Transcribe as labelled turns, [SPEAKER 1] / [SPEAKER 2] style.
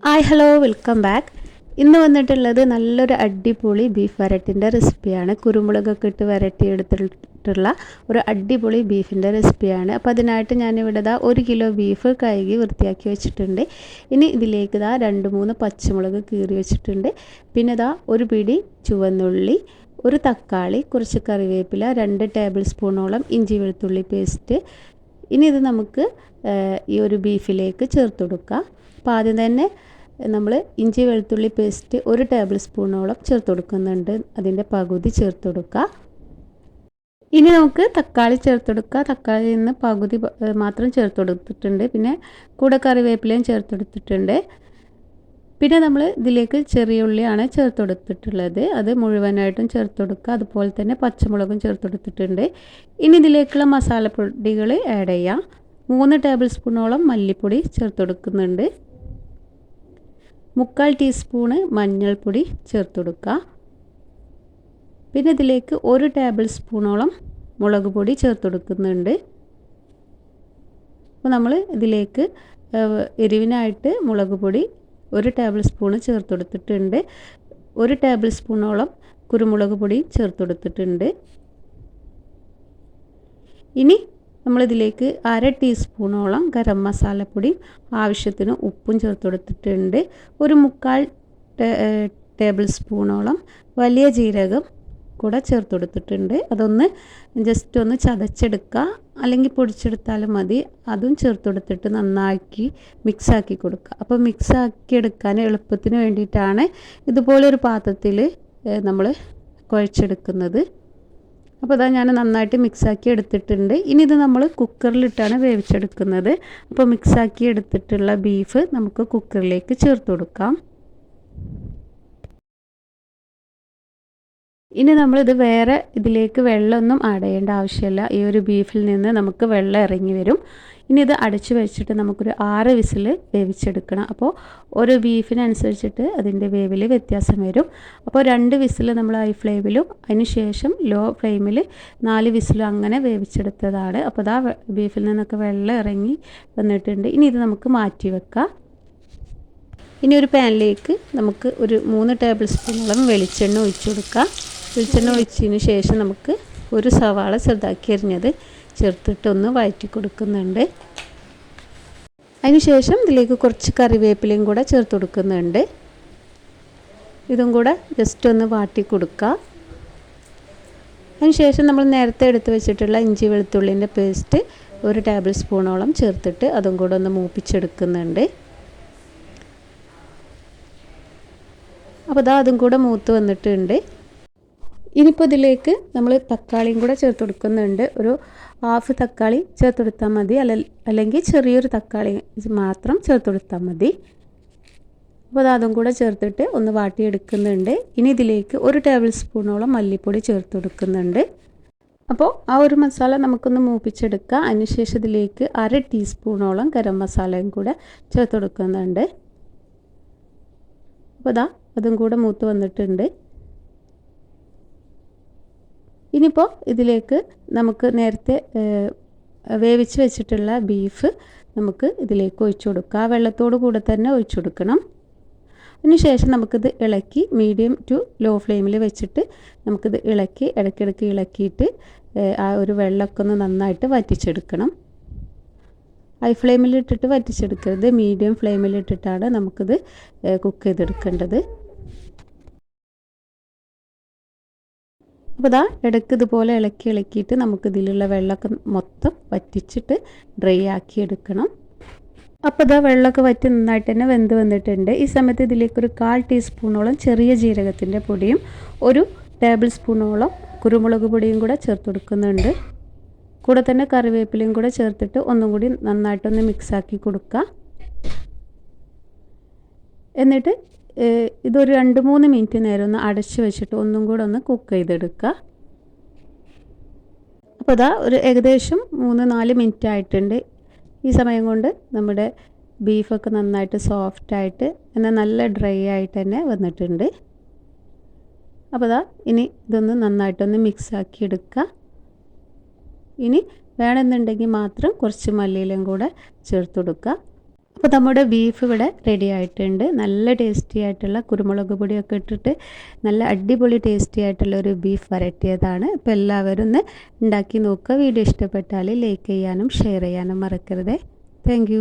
[SPEAKER 1] Hi hello welcome back. ഇന്ന് വന്നിട്ടുള്ളത് നല്ലൊരു അടിപൊളി ബീഫ് വരട്ടിൻ്റെ റെസിപ്പിയാണ്. കുരുമുളകൊക്കെ ഇട്ട് വരട്ടിയെടുത്തിട്ടുള്ള ഒരു അടിപൊളി ബീഫിൻ്റെ റെസിപ്പിയാണ്. അപ്പോൾ അതിനായിട്ട് ഞാനിവിടെ 1 കിലോ ബീഫ് കഴുകി വൃത്തിയാക്കി വെച്ചിട്ടുണ്ട്. ഇനി ഇതിലേക്ക് 2-3 പച്ചമുളക് കീറി വെച്ചിട്ടുണ്ട്. പിന്നെ ഒരു പിടി ചുവന്നുള്ളി, ഒരു തക്കാളി, കുറച്ച് കറിവേപ്പില, 2 ടേബിൾ സ്പൂണോളം ഇഞ്ചി വെളുത്തുള്ളി പേസ്റ്റ്. ഇനി ഇത് നമുക്ക് ഈ ഒരു ബീഫിലേക്ക് ചേർത്ത് കൊടുക്കാം. അപ്പോൾ ആദ്യം തന്നെ നമ്മൾ ഇഞ്ചി വെളുത്തുള്ളി പേസ്റ്റ് 1 ടേബിൾ സ്പൂണോളം ചേർത്ത് കൊടുക്കുന്നുണ്ട്. അതിൻ്റെ പകുതി ചേർത്ത് കൊടുക്കുക. ഇനി നമുക്ക് തക്കാളി ചേർത്ത് കൊടുക്കുക. തക്കാളിയിൽ നിന്ന് പകുതി മാത്രം ചേർത്ത് കൊടുത്തിട്ടുണ്ട്. പിന്നെ കൂടെ കറിവേപ്പിലയും ചേർത്ത് കൊടുത്തിട്ടുണ്ട്. പിന്നെ നമ്മൾ ഇതിലേക്ക് ചെറിയ ഉള്ളിയാണ് ചേർത്ത് കൊടുത്തിട്ടുള്ളത്. അത് മുഴുവനായിട്ടും ചേർത്ത് കൊടുക്കുക. അതുപോലെ തന്നെ പച്ചമുളകും ചേർത്ത് കൊടുത്തിട്ടുണ്ട്. ഇനി ഇതിലേക്കുള്ള മസാലപ്പൊടികൾ ആഡ് ചെയ്യാം. 3 ടേബിൾ സ്പൂണോളം മല്ലിപ്പൊടി ചേർത്ത് കൊടുക്കുന്നുണ്ട്. 3/4 ടീസ്പൂണ് മഞ്ഞൾപ്പൊടി ചേർത്ത് കൊടുക്കുക. പിന്നെ ഇതിലേക്ക് 1 ടേബിൾ സ്പൂണോളം മുളക് പൊടി ചേർത്ത് കൊടുക്കുന്നുണ്ട്. അപ്പോൾ നമ്മൾ ഇതിലേക്ക് എരിവിനായിട്ട് മുളക് പൊടി 1 ടേബിൾ സ്പൂണ് ചേർത്ത് കൊടുത്തിട്ടുണ്ട്. 1 ടേബിൾ സ്പൂണോളം കുരുമുളക് പൊടി ചേർത്ത് കൊടുത്തിട്ടുണ്ട്. ഇനി നമ്മളിതിലേക്ക് 1/2 ടീസ്പൂണോളം ഗരം മസാലപ്പൊടി, ആവശ്യത്തിന് ഉപ്പും ചേർത്ത് കൊടുത്തിട്ടുണ്ട്. 1/4 ടേബിൾ സ്പൂണോളം വലിയ ജീരകം കൂടെ ചേർത്ത് കൊടുത്തിട്ടുണ്ട്. അതൊന്ന് ജസ്റ്റ് ഒന്ന് ചതച്ചെടുക്കുക, അല്ലെങ്കിൽ പൊടിച്ചെടുത്താലും മതി. അതും ചേർത്ത് കൊടുത്തിട്ട് നന്നാക്കി മിക്സാക്കി കൊടുക്കുക. അപ്പോൾ മിക്സാക്കി എടുക്കാൻ എളുപ്പത്തിന് വേണ്ടിയിട്ടാണ് ഇതുപോലൊരു പാത്രത്തിൽ നമ്മൾ കുഴച്ചെടുക്കുന്നത്. അപ്പോൾ ഞാൻ നന്നായിട്ട് മിക്സാക്കി എടുത്തിട്ടുണ്ട്. ഇനി ഇത് നമ്മൾ കുക്കറിലിട്ടാണ് വേവിച്ചെടുക്കുന്നത്. അപ്പോൾ മിക്സാക്കി എടുത്തിട്ടുള്ള ബീഫ് നമുക്ക് കുക്കറിലേക്ക് ചേർത്ത് കൊടുക്കാം. ഇനി നമ്മളിത് വേറെ ഇതിലേക്ക് വെള്ളമൊന്നും ആഡ് ചെയ്യേണ്ട ആവശ്യമില്ല. ഈ ഒരു ബീഫിൽ നിന്ന് നമുക്ക് വെള്ളം ഇറങ്ങി വരും. ഇനി ഇത് അടച്ചു വെച്ചിട്ട് നമുക്കൊരു 6 വിസിൽ വേവിച്ചെടുക്കണം. അപ്പോൾ ഓരോ ബീഫിനനുസരിച്ചിട്ട് അതിൻ്റെ വേവിൽ വ്യത്യാസം വരും. അപ്പോൾ 2 വിസിൽ നമ്മൾ ഹൈ ഫ്ലെയിമിലും അതിന് ശേഷം ലോ ഫ്ലെയിമിൽ 4 വിസിലും അങ്ങനെ വേവിച്ചെടുത്തതാണ്. അപ്പോൾ ബീഫിൽ നിന്നൊക്കെ വെള്ളം ഇറങ്ങി വന്നിട്ടുണ്ട്. ഇനി ഇത് നമുക്ക് മാറ്റി വെക്കാം. ഇനി ഒരു പാനിലേക്ക് നമുക്ക് ഒരു 3 ടേബിൾ സ്പൂണോളം വെളിച്ചെണ്ണ ഒഴിച്ചു കൊടുക്കാം. വെളിച്ചെണ്ണ ഒഴിച്ചതിന് ശേഷം നമുക്ക് ഒരു സവാള ചെറുതാക്കി അരിഞ്ഞത് ചേർത്തിട്ടൊന്ന് വഴറ്റി കൊടുക്കുന്നുണ്ട്. അതിനുശേഷം ഇതിലേക്ക് കുറച്ച് കറിവേപ്പിലയും കൂടെ ചേർത്ത് കൊടുക്കുന്നുണ്ട്. ഇതും കൂടെ ജസ്റ്റ് ഒന്ന് വാട്ടി കൊടുക്കുക. അതിനുശേഷം നമ്മൾ നേരത്തെ എടുത്ത് വെച്ചിട്ടുള്ള ഇഞ്ചി വെളുത്തുള്ളിൻ്റെ പേസ്റ്റ് 1 ടേബിൾ സ്പൂണോളം ചേർത്തിട്ട് അതും കൂടെ ഒന്ന് മൂപ്പിച്ചെടുക്കുന്നുണ്ട്. അപ്പോൾ അതും കൂടെ മൂത്ത് വന്നിട്ടുണ്ട്. ഇനിയിപ്പോൾ ഇതിലേക്ക് നമ്മൾ തക്കാളിയും കൂടെ ചേർത്ത് കൊടുക്കുന്നുണ്ട്. ഒരു 1/2 തക്കാളി ചേർത്ത് കൊടുത്താൽ മതി, അല്ലെങ്കിൽ ചെറിയൊരു തക്കാളി മാത്രം ചേർത്ത് കൊടുത്താൽ മതി. അപ്പോൾ അതും കൂടെ ചേർത്തിട്ട് ഒന്ന് വാട്ടിയെടുക്കുന്നുണ്ട്. ഇനി ഇതിലേക്ക് 1 ടേബിൾ സ്പൂണോളം മല്ലിപ്പൊടി ചേർത്ത് കൊടുക്കുന്നുണ്ട്. അപ്പോൾ ആ ഒരു മസാല നമുക്കൊന്ന് മൂപ്പിച്ചെടുക്കാം. അതിനുശേഷം ഇതിലേക്ക് 1/2 ടീസ്പൂണോളം ഗരം മസാലയും കൂടെ ചേർത്ത് കൊടുക്കുന്നുണ്ട്. അപ്പോൾ അതും കൂടെ മൂത്ത് വന്നിട്ടുണ്ട്. ഇനിയിപ്പോൾ ഇതിലേക്ക് നമുക്ക് നേരത്തെ വേവിച്ച് വെച്ചിട്ടുള്ള ബീഫ് നമുക്ക് ഇതിലേക്ക് ഒഴിച്ചു കൊടുക്കുക. ആ വെള്ളത്തോട് കൂടെ തന്നെ ഒഴിച്ചു കൊടുക്കണം. അതിനുശേഷം നമുക്കിത് ഇളക്കി മീഡിയം ടു ലോ ഫ്ലെയിമിൽ വെച്ചിട്ട് നമുക്കിത് ഇളക്കി ഇടയ്ക്കിടയ്ക്ക് ഇളക്കിയിട്ട് ആ ഒരു വെള്ളമൊക്കെ ഒന്ന് നന്നായിട്ട് വറ്റിച്ചെടുക്കണം. ഹൈ ഫ്ലെയിമിലിട്ടിട്ട് വറ്റിച്ചെടുക്കരുത്, മീഡിയം ഫ്ലെയിമിലിട്ടിട്ടാണ് നമുക്കിത് കുക്ക് ചെയ്തെടുക്കേണ്ടത്. അപ്പോൾ ഇടയ്ക്ക് ഇതുപോലെ ഇളക്കിയിട്ട് നമുക്കിതിലുള്ള വെള്ളമൊക്കെ മൊത്തം വറ്റിച്ചിട്ട് ഡ്രൈ ആക്കി എടുക്കണം. അപ്പോൾ വെള്ളമൊക്കെ വറ്റി നന്നായിട്ട് തന്നെ വെന്ത് വന്നിട്ടുണ്ട്. ഈ സമയത്ത് ഇതിലേക്കൊരു 1/4 ടീസ്പൂണോളം ചെറിയ ജീരകത്തിൻ്റെ പൊടിയും 1 ടേബിൾ സ്പൂണോളം കുരുമുളക് പൊടിയും കൂടെ ചേർത്ത് കൊടുക്കുന്നുണ്ട്. കൂടെ തന്നെ കറിവേപ്പിലയും കൂടെ ചേർത്തിട്ട് ഒന്നും കൂടി നന്നായിട്ടൊന്ന് മിക്സാക്കി കൊടുക്കുക. എന്നിട്ട് ഇതൊരു 2-3 മിനിറ്റ് നേരം ഒന്ന് അടച്ച് വെച്ചിട്ട് ഒന്നും കൂടെ ഒന്ന് കുക്ക് ചെയ്തെടുക്കുക. അപ്പോൾ ഒരു ഏകദേശം 3-4 മിനിറ്റ് ആയിട്ടുണ്ട്. ഈ സമയം കൊണ്ട് നമ്മുടെ ബീഫൊക്കെ നന്നായിട്ട് സോഫ്റ്റായിട്ട് എന്നാൽ നല്ല ഡ്രൈ ആയിട്ട് തന്നെ വന്നിട്ടുണ്ട്. അപ്പോൾ ഇനി ഇതൊന്ന് നന്നായിട്ടൊന്ന് മിക്സാക്കി എടുക്കുക. ഇനി വേണമെന്നുണ്ടെങ്കിൽ മാത്രം കുറച്ച് മല്ലിയിലയും കൂടെ ചേർത്ത് കൊടുക്കുക. അപ്പോൾ നമ്മുടെ ബീഫ് ഇവിടെ റെഡി ആയിട്ടുണ്ട്. നല്ല ടേസ്റ്റി ആയിട്ടുള്ള കുരുമുളക് പൊടിയൊക്കെ ഇട്ടിട്ട് നല്ല അടിപൊളി ടേസ്റ്റി ആയിട്ടുള്ള ഒരു ബീഫ് വരട്ടിയതാണ്. അപ്പോൾ എല്ലാവരും ഒന്ന് ഉണ്ടാക്കി നോക്കുക. വീഡിയോ ഇഷ്ടപ്പെട്ടാൽ ലൈക്ക് ചെയ്യാനും ഷെയർ ചെയ്യാനും മറക്കരുത്. താങ്ക്